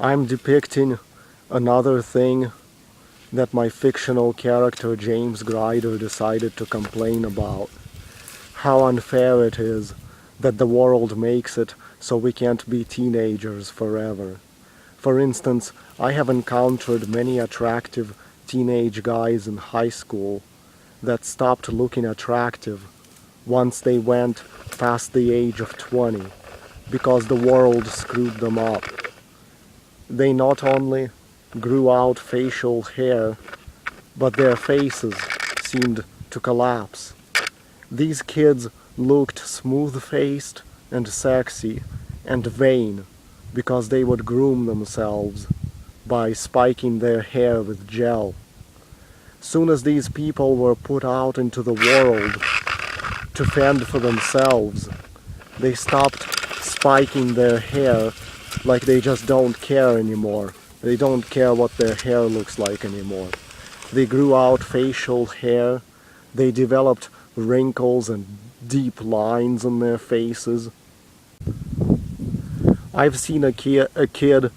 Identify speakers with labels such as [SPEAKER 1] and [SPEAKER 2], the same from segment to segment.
[SPEAKER 1] I'm depicting another thing that my fictional character James Grider decided to complain about. How unfair it is that the world makes it so we can't be teenagers forever. For instance, I have encountered many attractive teenage guys in high school that stopped looking attractive once they went past the age of 20 because the world screwed them up. They not only grew out facial hair, but their faces seemed to collapse. These kids looked smooth-faced and sexy and vain because they would groom themselves by spiking their hair with gel. Soon as these people were put out into the world to fend for themselves, they stopped spiking their hair like they just don't care anymore. They don't care what their hair looks like anymore. They grew out facial hair, they developed wrinkles and deep lines on their faces. I've seen a kid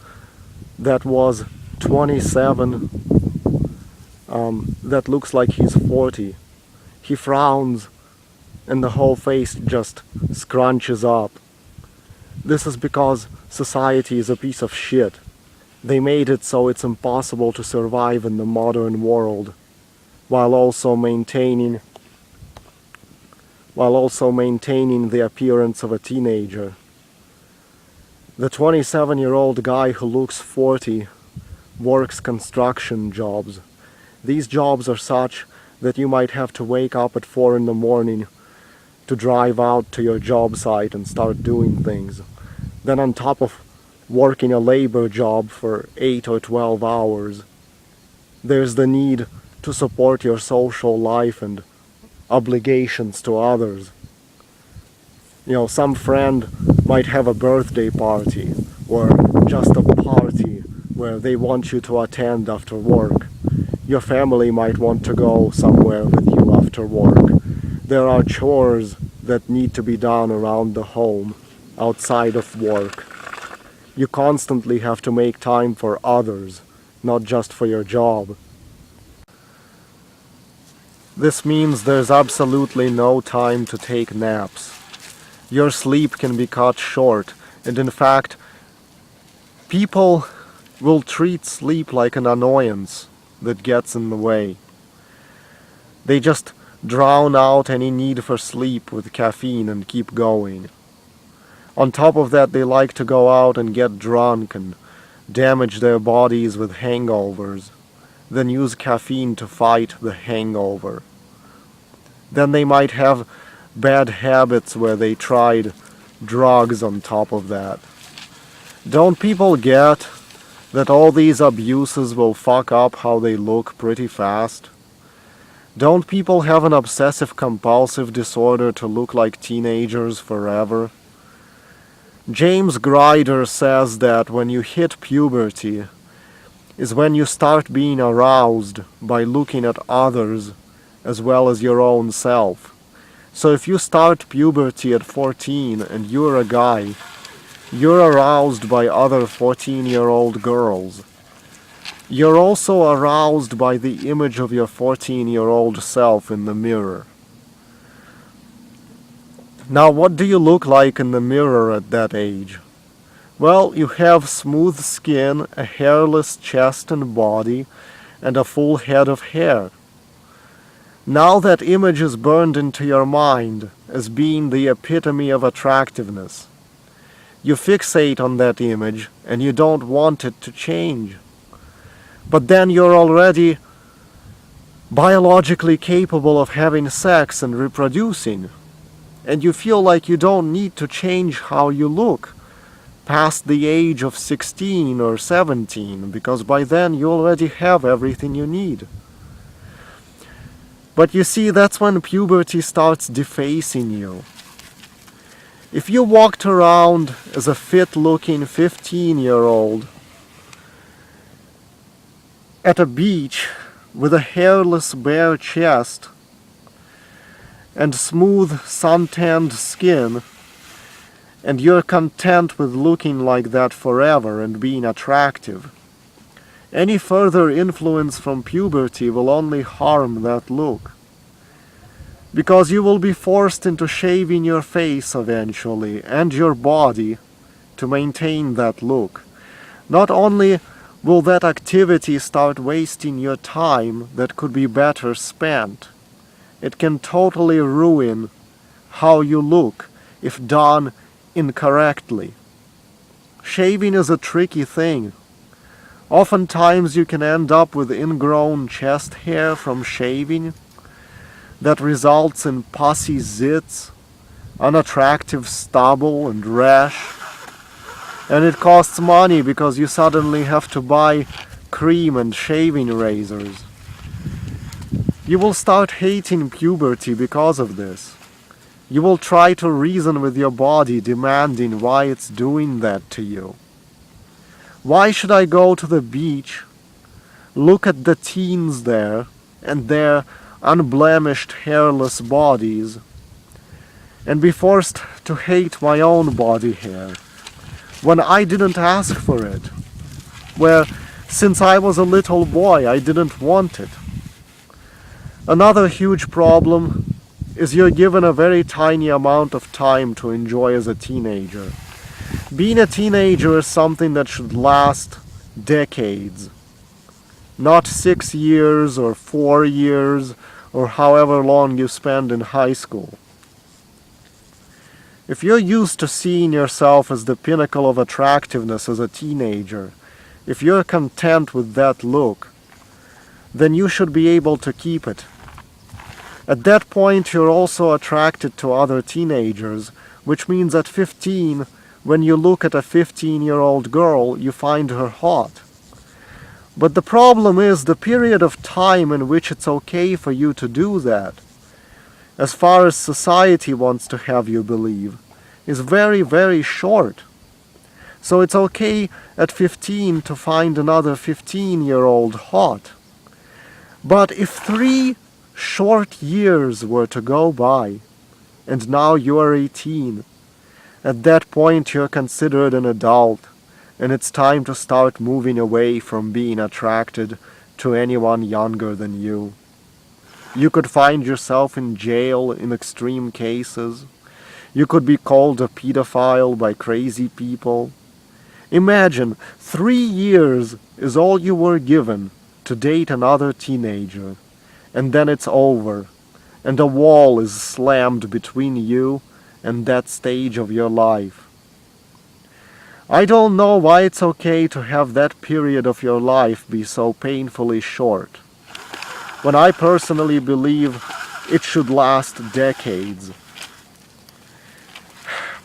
[SPEAKER 1] that was 27 that looks like he's 40. He frowns and the whole face just scrunches up. This is because society is a piece of shit. They made it so it's impossible to survive in the modern world while also maintaining the appearance of a teenager. The 27-year-old guy who looks 40 works construction jobs. These jobs are such that you might have to wake up at 4 in the morning to drive out to your job site and start doing things. Then on top of working a labor job for 8 or 12 hours, there's the need to support your social life and obligations to others. You know, some friend might have a birthday party or just a party where they want you to attend after work. Your family might want to go somewhere with you after work. There are chores that need to be done around the home, outside of work. You constantly have to make time for others, not just for your job. This means there's absolutely no time to take naps. Your sleep can be cut short, and in fact, people will treat sleep like an annoyance that gets in the way. They just drown out any need for sleep with caffeine and keep going. On top of that, they like to go out and get drunk and damage their bodies with hangovers, then use caffeine to fight the hangover. Then they might have bad habits where they tried drugs on top of that. Don't people get that all these abuses will fuck up how they look pretty fast? Don't people have an obsessive-compulsive disorder to look like teenagers forever? James Grider says that when you hit puberty is when you start being aroused by looking at others as well as your own self. So if you start puberty at 14 and you're a guy, you're aroused by other 14-year-old girls. You're also aroused by the image of your 14-year-old self in the mirror. Now, what do you look like in the mirror at that age? Well, you have smooth skin, a hairless chest and body, and a full head of hair. Now that image is burned into your mind as being the epitome of attractiveness. You fixate on that image and you don't want it to change. But then you're already biologically capable of having sex and reproducing. And you feel like you don't need to change how you look past the age of 16 or 17, because by then you already have everything you need. But you see, that's when puberty starts defacing you. If you walked around as a fit-looking 15-year-old at a beach with a hairless bare chest and smooth suntanned skin, and you're content with looking like that forever and being attractive. Any further influence from puberty will only harm that look, because you will be forced into shaving your face eventually and your body to maintain that look. Not only will that activity start wasting your time that could be better spent, it can totally ruin how you look if done incorrectly. Shaving is a tricky thing. Oftentimes you can end up with ingrown chest hair from shaving that results in pussy zits, unattractive stubble and rash. And it costs money because you suddenly have to buy cream and shaving razors. You will start hating puberty because of this. You will try to reason with your body, demanding why it's doing that to you. Why should I go to the beach, look at the teens there and their unblemished hairless bodies, and be forced to hate my own body hair when I didn't ask for it, where since I was a little boy I didn't want it? Another huge problem is you're given a very tiny amount of time to enjoy as a teenager. Being a teenager is something that should last decades, not 6 years or 4 years or however long you spend in high school. If you're used to seeing yourself as the pinnacle of attractiveness as a teenager, if you're content with that look, then you should be able to keep it. At that point, you're also attracted to other teenagers, which means at 15, when you look at a 15-year-old girl, you find her hot. But the problem is the period of time in which it's okay for you to do that, as far as society wants to have you believe, is very, very short. So it's okay at 15 to find another 15-year-old hot. But if 3 short years were to go by, and now you are 18, at that point you're considered an adult, and it's time to start moving away from being attracted to anyone younger than you. You could find yourself in jail in extreme cases. You could be called a pedophile by crazy people. Imagine 3 years is all you were given to date another teenager, and then it's over, and a wall is slammed between you and that stage of your life. I don't know why it's okay to have that period of your life be so painfully short, when I personally believe it should last decades.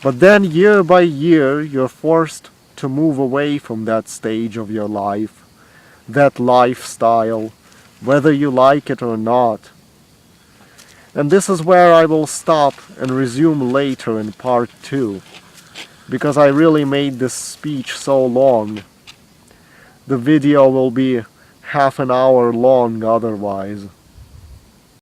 [SPEAKER 1] But then year by year you're forced to move away from that stage of your life, that lifestyle, whether you like it or not. And this is where I will stop and resume later in part 2, because I really made this speech so long. The video will be half an hour long otherwise.